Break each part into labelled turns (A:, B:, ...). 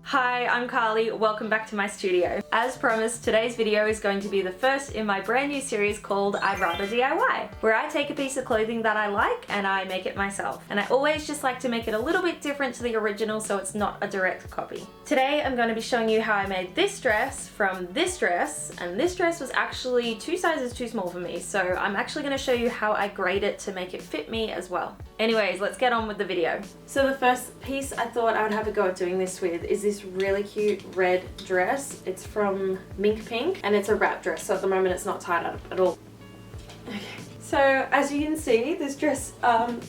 A: Hi, I'm Carly, welcome back to my studio. As promised, today's video is going to be the first in my brand new series called I'd Rather DIY, where I take a piece of clothing that I like and I make it myself. And I always just like to make it a little bit different to the original so it's not a direct copy. Today I'm going to be showing you how I made this dress from this dress, and this dress was actually 2 sizes too small for me, so I'm actually going to show you how I grade it to make it fit me as well. Anyways, let's get on with the video. So the first piece I thought I would have a go at doing this with is this really cute red dress. It's from Mink Pink and it's a wrap dress, so at the moment it's not tied up at all. Okay. So as you can see, this dress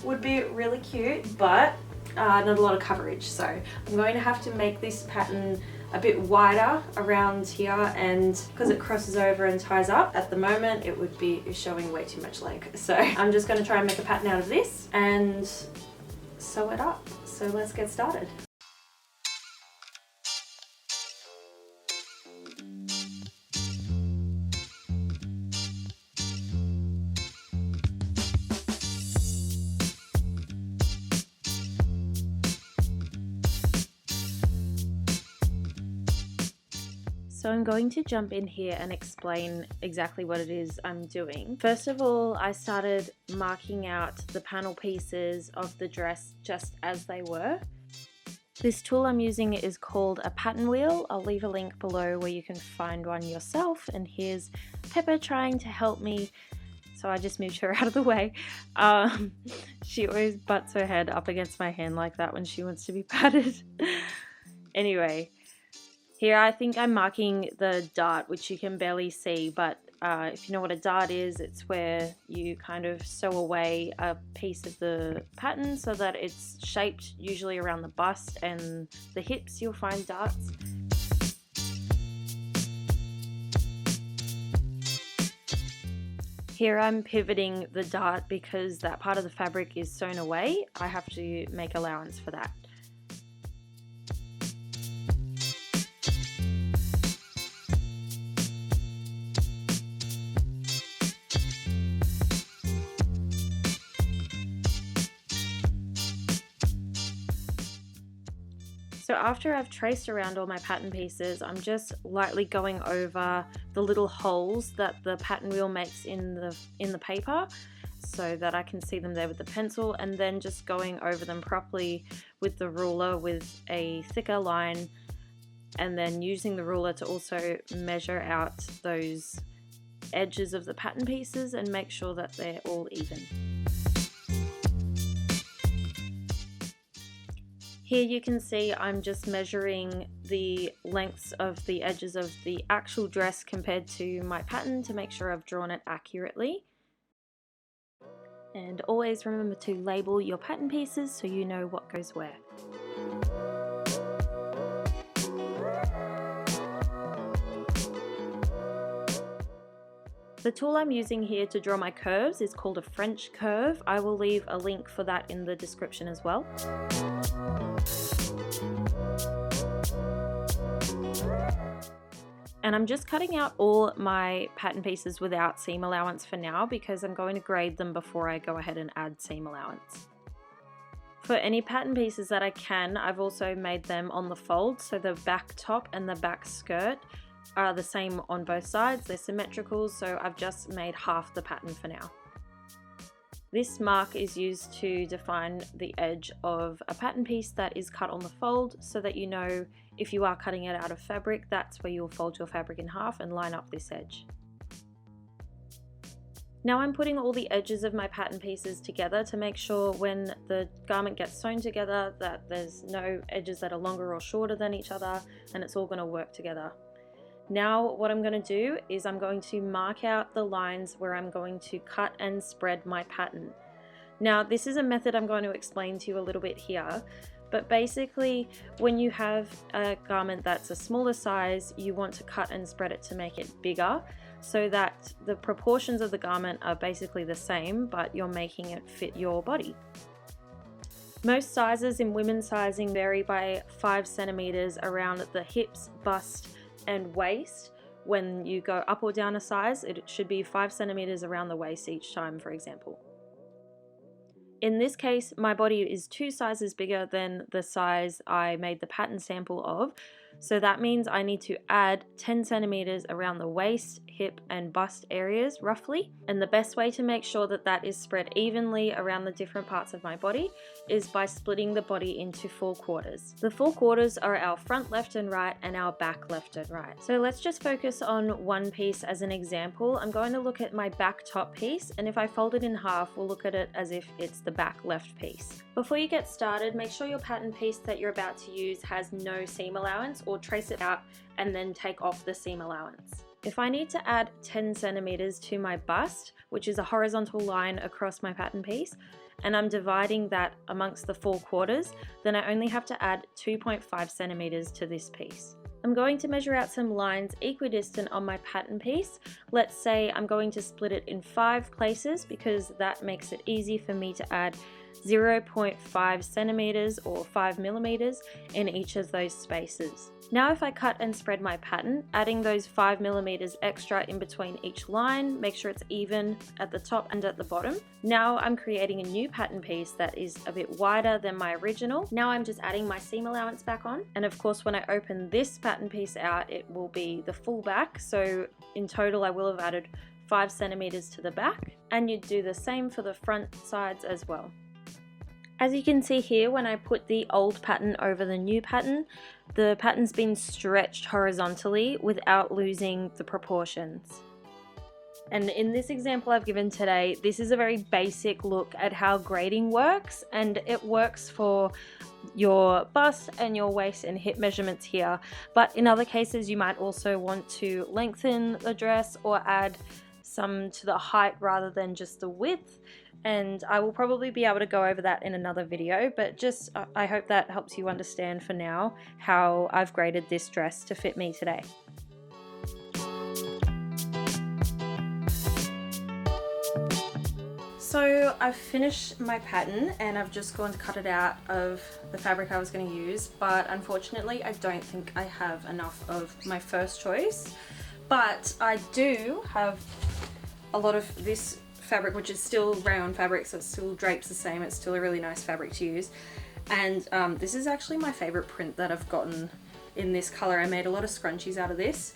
A: would be really cute, but not a lot of coverage. So I'm going to have to make this pattern a bit wider around here, and because it crosses over and ties up, at the moment it would be showing way too much leg. So I'm just going to try and make a pattern out of this and sew it up. So let's get started. So I'm going to jump in here and explain exactly what it is I'm doing. First of all, I started marking out the panel pieces of the dress just as they were. This tool I'm using is called a pattern wheel. I'll leave a link below where you can find one yourself. And here's Pepper trying to help me. So I just moved her out of the way. She always butts her head up against my hand like that when she wants to be patted. Anyway. Here I think I'm marking the dart, which you can barely see, but if you know what a dart is, it's where you kind of sew away a piece of the pattern so that it's shaped usually around the bust and the hips. You'll find darts. Here I'm pivoting the dart because that part of the fabric is sewn away. I have to make allowance for that. So after I've traced around all my pattern pieces, I'm just lightly going over the little holes that the pattern wheel makes in the paper so that I can see them there with the pencil, and then just going over them properly with the ruler with a thicker line, and then using the ruler to also measure out those edges of the pattern pieces and make sure that they're all even. Here you can see I'm just measuring the lengths of the edges of the actual dress compared to my pattern to make sure I've drawn it accurately. And always remember to label your pattern pieces so you know what goes where. The tool I'm using here to draw my curves is called a French curve. I will leave a link for that in the description as well. And I'm just cutting out all my pattern pieces without seam allowance for now because I'm going to grade them before I go ahead and add seam allowance. For any pattern pieces that I can, I've also made them on the fold, so the back top and the back skirt are the same on both sides. They're symmetrical, so I've just made half the pattern for now. This mark is used to define the edge of a pattern piece that is cut on the fold so that you know if you are cutting it out of fabric, that's where you'll fold your fabric in half and line up this edge. Now I'm putting all the edges of my pattern pieces together to make sure when the garment gets sewn together that there's no edges that are longer or shorter than each other, and it's all going to work together. Now what I'm going to do is I'm going to mark out the lines where I'm going to cut and spread my pattern. Now this is a method I'm going to explain to you a little bit here, but basically when you have a garment that's a smaller size, you want to cut and spread it to make it bigger so that the proportions of the garment are basically the same, but you're making it fit your body. Most sizes in women's sizing vary by 5 centimeters around the hips, bust and waist, when you go up or down a size, it should be 5 centimeters around the waist each time, for example. In this case, my body is 2 sizes bigger than the size I made the pattern sample of, so that means I need to add 10 centimeters around the waist, hip and bust areas roughly. And the best way to make sure that that is spread evenly around the different parts of my body is by splitting the body into 4 quarters. The 4 quarters are our front left and right and our back left and right. So let's just focus on one piece as an example. I'm going to look at my back top piece, and if I fold it in half, we'll look at it as if it's the back left piece. Before you get started, make sure your pattern piece that you're about to use has no seam allowance, or trace it out and then take off the seam allowance. If I need to add 10 centimeters to my bust, which is a horizontal line across my pattern piece, and I'm dividing that amongst the 4 quarters, then I only have to add 2.5 centimeters to this piece. I'm going to measure out some lines equidistant on my pattern piece. Let's say I'm going to split it in 5 places because that makes it easy for me to add 0.5 centimeters or 5 millimeters in each of those spaces. Now if I cut and spread my pattern, adding those 5 millimeters extra in between each line, make sure it's even at the top and at the bottom. Now I'm creating a new pattern piece that is a bit wider than my original. Now I'm just adding my seam allowance back on, and of course when I open this pattern piece out, it will be the full back, so in total I will have added 5 centimeters to the back, and you'd do the same for the front sides as well. As you can see here, when I put the old pattern over the new pattern, the pattern's been stretched horizontally without losing the proportions. And in this example I've given today, this is a very basic look at how grading works, and it works for your bust and your waist and hip measurements here. But in other cases, you might also want to lengthen the dress or add some to the height rather than just the width. And I will probably be able to go over that in another video, but just I hope that helps you understand for now how I've graded this dress to fit me today. So I've finished my pattern and I've just gone to cut it out of the fabric I was going to use, but unfortunately I don't think I have enough of my first choice. But I do have a lot of this fabric, which is still rayon fabric, so it still drapes the same. It's still a really nice fabric to use, and this is actually my favorite print that I've gotten in this color. I made a lot of scrunchies out of this,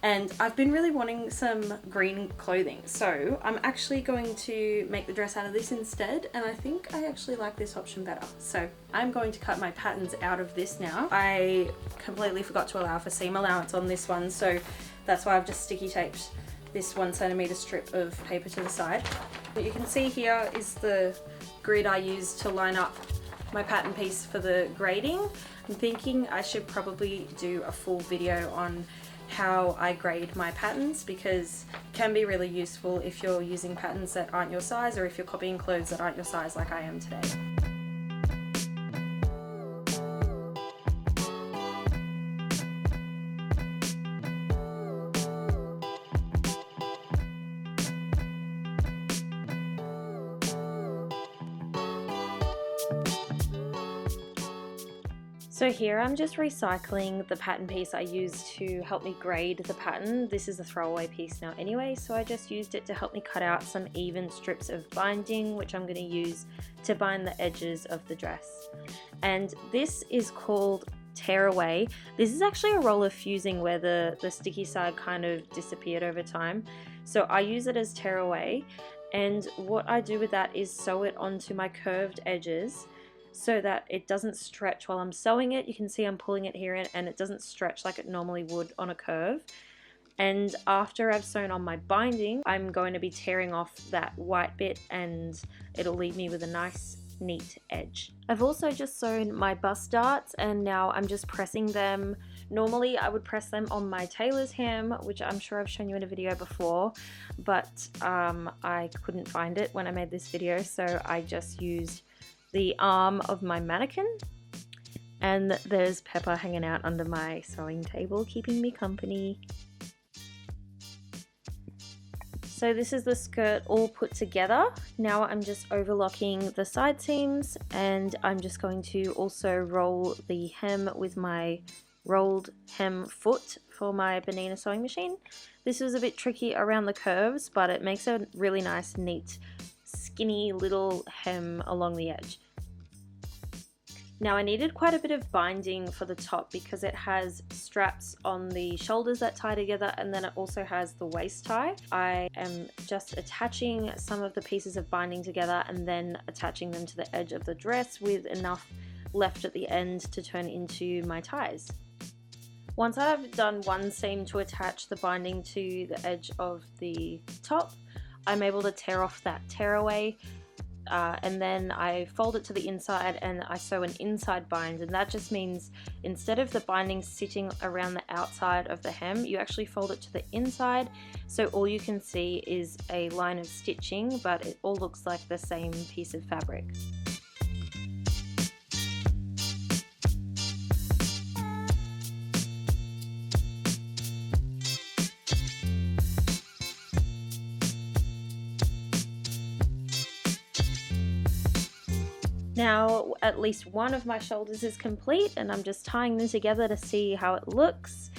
A: and I've been really wanting some green clothing, so I'm actually going to make the dress out of this instead, and I think I actually like this option better. So I'm going to cut my patterns out of this now. I completely forgot to allow for seam allowance on this one, so that's why I've just sticky taped this 1 centimeter strip of paper to the side. What you can see here is the grid I used to line up my pattern piece for the grading. I'm thinking I should probably do a full video on how I grade my patterns, because it can be really useful if you're using patterns that aren't your size, or if you're copying clothes that aren't your size like I am today. So here I'm just recycling the pattern piece I used to help me grade the pattern. This is a throwaway piece now anyway, so I just used it to help me cut out some even strips of binding, which I'm going to use to bind the edges of the dress. And this is called Tear Away. This is actually a roll of fusing where the sticky side kind of disappeared over time. So I use it as Tear Away, and what I do with that is sew it onto my curved edges so that it doesn't stretch while I'm sewing it. You can see I'm pulling it here in, and it doesn't stretch like it normally would on a curve. And after I've sewn on my binding, I'm going to be tearing off that white bit, and it'll leave me with a nice neat edge. I've also just sewn my bust darts, and now I'm just pressing them. Normally I would press them on my tailor's hem, which I'm sure I've shown you in a video before, but I couldn't find it when I made this video, so I just used the arm of my mannequin, and there's Pepper hanging out under my sewing table keeping me company. So this is the skirt all put together. Now I'm just overlocking the side seams, and I'm just going to also roll the hem with my rolled hem foot for my Bonina sewing machine. This was a bit tricky around the curves, but it makes a really nice, neat, skinny little hem along the edge. Now I needed quite a bit of binding for the top because it has straps on the shoulders that tie together, and then it also has the waist tie. I am just attaching some of the pieces of binding together and then attaching them to the edge of the dress with enough left at the end to turn into my ties. Once I've done one seam to attach the binding to the edge of the top, I'm able to tear off that tearaway. And then I fold it to the inside and I sew an inside bind, and that just means instead of the binding sitting around the outside of the hem, you actually fold it to the inside, so all you can see is a line of stitching, but it all looks like the same piece of fabric. Now at least one of my shoulders is complete, and I'm just tying them together to see how it looks.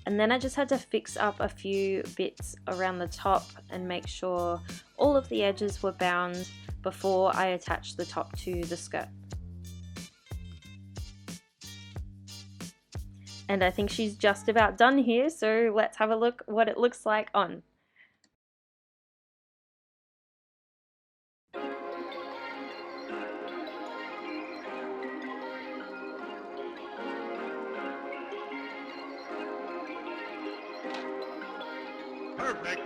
A: And then I just had to fix up a few bits around the top and make sure all of the edges were bound before I attached the top to the skirt. And I think she's just about done here, so let's have a look what it looks like on.
B: Perfect.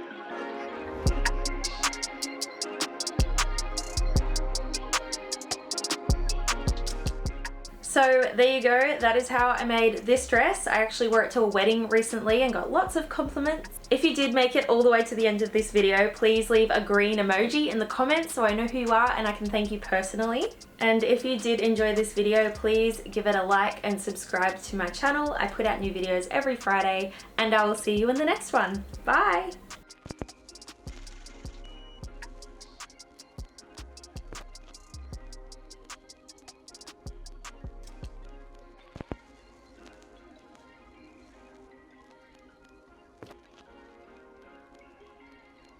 A: So there you go, that is how I made this dress. I actually wore it to a wedding recently and got lots of compliments. If you did make it all the way to the end of this video, please leave a green emoji in the comments so I know who you are and I can thank you personally. And if you did enjoy this video, please give it a like and subscribe to my channel. I put out new videos every Friday, and I will see you in the next one. Bye!